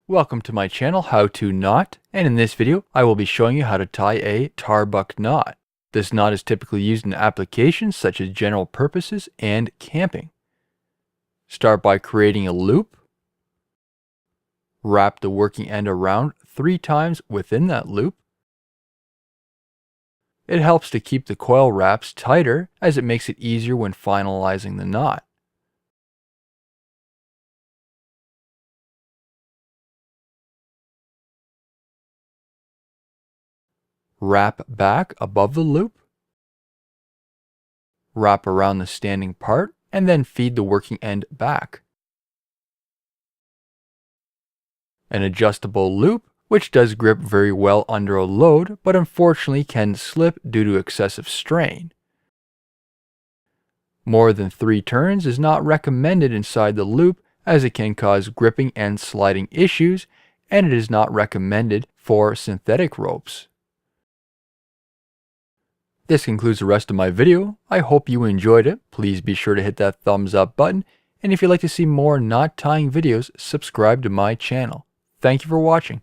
Welcome to my channel, How to Knot, and in this video I will be showing you how to tie a Tarbuck knot. This knot is typically used in applications such as general purposes and camping. Start by creating a loop. Wrap the working end around 3 times within that loop. It helps to keep the coil wraps tighter as it makes it easier when finalizing the knot. Wrap back above the loop. Wrap around the standing part and then feed the working end back. An adjustable loop, which does grip very well under a load, but unfortunately can slip due to excessive strain. More than 3 turns is not recommended inside the loop as it can cause gripping and sliding issues, and it is not recommended for synthetic ropes. This concludes the rest of my video. I hope you enjoyed it. Please be sure to hit that thumbs up button, and if you'd like to see more knot tying videos, subscribe to my channel. Thank you for watching.